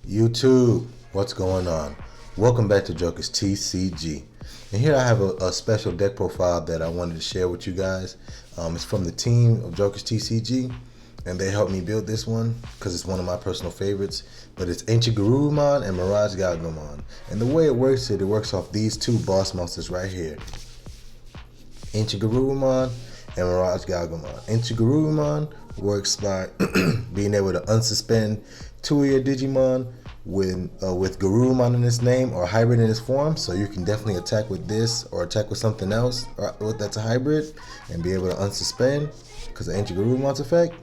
YouTube, what's going on? Welcome back to JKRZ TCG. And here I have a special deck profile that I wanted to share with you guys. It's from the team of JKRZ TCG, and they helped me build this one because it's one of my personal favorites. But it's AncientGarurumon and Garurumon. And the way it works off these two boss monsters right here. AncientGarurumon and Garurumon. AncientGarurumon works by being able to unsuspend two of your Digimon with Garurumon in its name or hybrid in its form, so you can definitely attack with this or attack with something else that's a hybrid and be able to unsuspend because of AncientGarurumon's effect.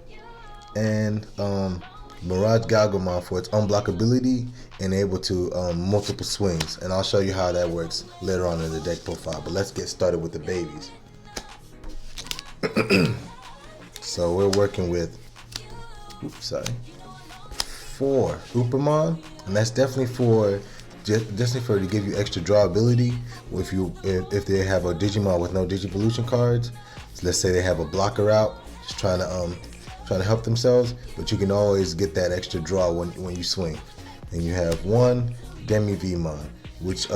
And Garurumon for its unblockability and able to multiple swings, and I'll show you how that works later on in the deck profile. But let's get started with the babies. So we're working with 4 Upamon, and that's definitely for to give you extra draw ability. If they have a Digimon with no Digivolution cards, so let's say they have a blocker out, just trying to help themselves, but you can always get that extra draw when you swing. And you have 1 Digimon, which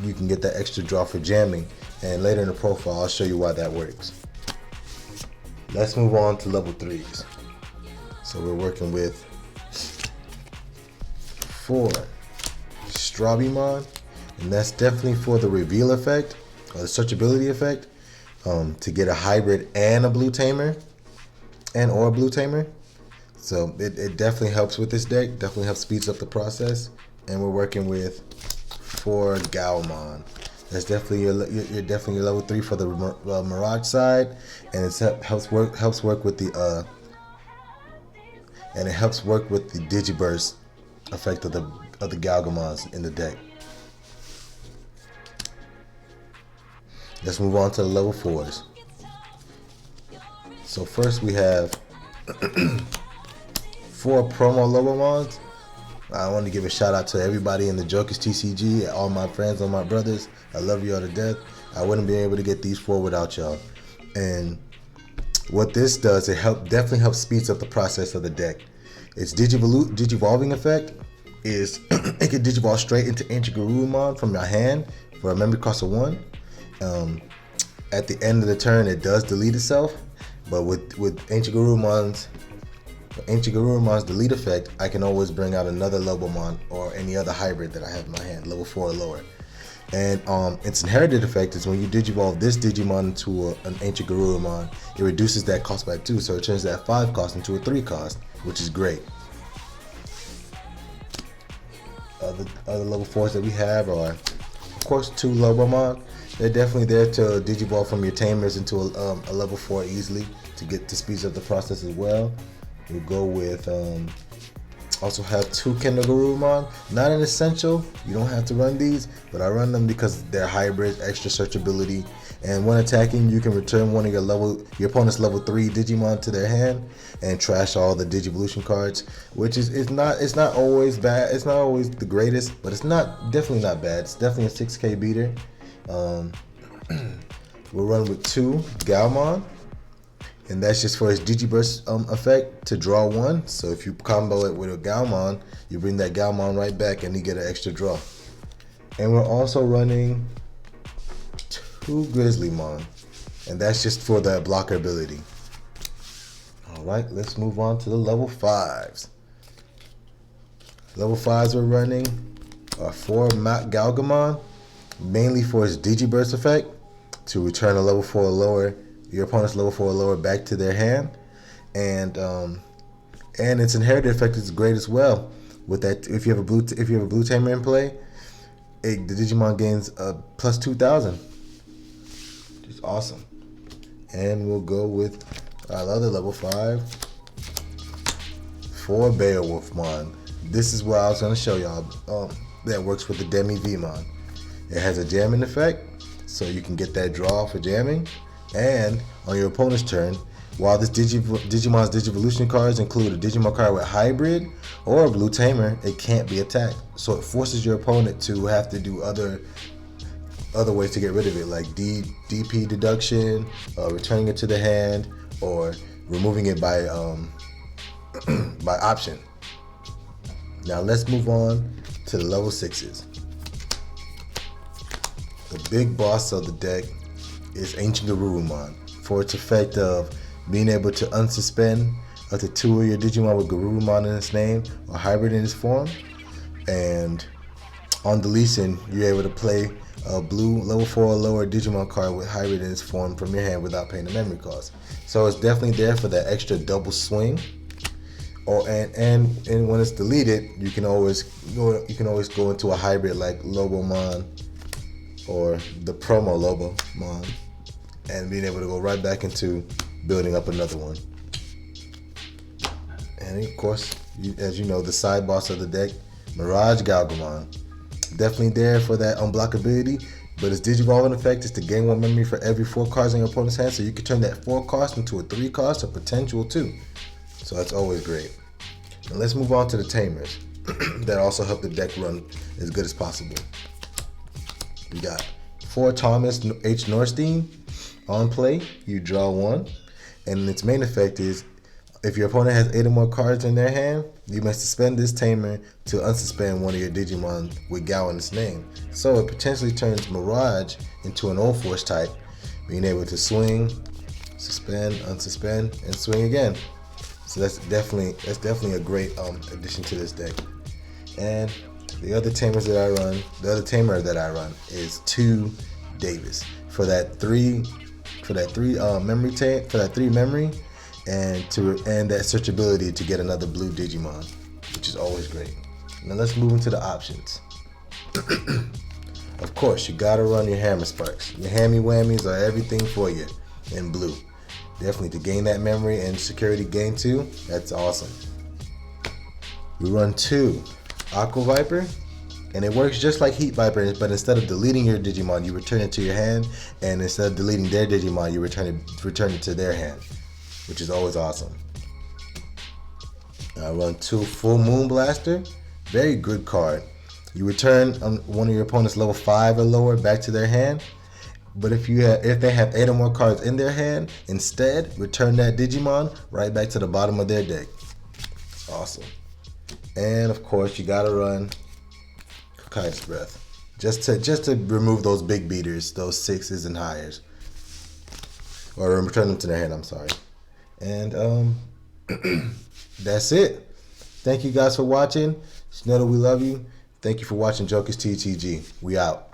you can get that extra draw for jamming, and later in the profile I'll show you why that works. Let's move on to level 3s. So we're working with 4 Strawbymon, and that's definitely for the reveal effect or the searchability effect, to get a hybrid and a blue tamer or a blue tamer. So it definitely helps with this deck, definitely helps speeds up the process. And we're working with 4 Gaomon. That's definitely you're definitely your level 3 for the Mirage side, and it helps work with the Digiburst effect of the Garurumons in the deck. Let's move on to the level 4s. So first we have 4 promo Lobomons. I want to give a shout out to everybody in the JKRZ TCG, all my friends, all my brothers. I love you all to death. I wouldn't be able to get these 4 without y'all. And what this does, it definitely helps speeds up the process of the deck. Its Digivolving effect is it can Digivolve straight into AncientGarurumon from your hand for a memory cost of 1. At the end of the turn, it does delete itself, but with AncientGarurumon's delete effect, I can always bring out another Lobomon or any other hybrid that I have in my hand, level 4 or lower. And its inherited effect is when you Digivolve this Digimon into an AncientGarurumon, it reduces that cost by 2, so it turns that 5 cost into a 3 cost, which is great. Other level 4s that we have are, of course, 2 Lobomon. They're definitely there to Digivolve from your tamers into a level 4 easily to speed up the process as well. We'll go with also have 2 KendoGarurumon. Not an essential, you don't have to run these, but I run them because they're hybrids, extra searchability, and when attacking you can return one of your opponent's level 3 Digimon to their hand and trash all the Digivolution cards, which is it's not always bad, it's not always the greatest, but it's definitely not bad. It's definitely a 6k beater. We'll run with 2 Gaomon, and that's just for its Digiburst effect to draw 1. So if you combo it with a Gaomon, you bring that Gaomon right back and you get an extra draw. And we're also running 2 Grizzlymon, and that's just for the blocker ability. Alright, let's move on to the level 5s. Level 5s we're running are 4 Garurumon, mainly for its Digiburst effect to return a level 4 or lower, your opponent's level 4 or lower, back to their hand, and its inherited effect is great as well. With that, if you have a blue tamer in play, the Digimon gains plus 2,000. Just awesome. And we'll go with our other level 5, 4 Beowulfmon. This is what I was going to show y'all. That works with the Demi-Vmon. It has a jamming effect, so you can get that draw for jamming. And on your opponent's turn, while this Digimon's Digivolution cards include a Digimon card with hybrid or a blue tamer, it can't be attacked. So it forces your opponent to have to do other ways to get rid of it, like DP deduction, returning it to the hand, or removing it by by option. Now let's move on to the level 6s. The big boss of the deck is AncientGarurumon, for its effect of being able to unsuspend up to 2 of your Digimon with Garurumon in its name or hybrid in its form. And on deletion, you're able to play a blue level 4 or lower Digimon card with hybrid in its form from your hand without paying the memory cost. So it's definitely there for that extra double swing. Or and when it's deleted, you can always go into a hybrid like Lobomon or the promo Lobomon, and being able to go right back into building up another one. And of course, as you know, the side boss of the deck, Garurumon, definitely there for that unblockability, but its Digivolving effect is to gain 1 memory for every 4 cards in your opponent's hand, so you can turn that 4 cost into a 3 cost or potential 2. So that's always great. And let's move on to the Tamers that also help the deck run as good as possible. We got 4 Thomas H. Norstein. On play, you draw 1, and its main effect is if your opponent has 8 or more cards in their hand, you must suspend this Tamer to unsuspend one of your Digimon with Gao in its name. So it potentially turns Mirage into an Old Force type, being able to swing, suspend, unsuspend, and swing again. So that's definitely a great addition to this deck. And the other tamer that I run is 2 Davis for that 3 memory, and that searchability to get another blue Digimon, which is always great. Now let's move into the options. Of course, you gotta run your Hammer Sparks. Your Hammy Whammies are everything for you in blue. Definitely to gain that memory and security gain 2, that's awesome. We run 2 Aqua Viper, and it works just like Heat Viper, but instead of deleting your Digimon, you return it to your hand, and instead of deleting their Digimon, you return it to their hand, which is always awesome. I run 2 Full Moon Blaster, very good card. You return one of your opponent's level 5 or lower back to their hand, but if they have 8 or more cards in their hand, instead return that Digimon right back to the bottom of their deck. Awesome. And of course, you gotta run Kai's Breath, just to remove those big beaters, those 6s and higher, or return them to their hand. I'm sorry. And that's it. Thank you guys for watching. Just know that we love you. Thank you for watching JKRZ TCG. We out.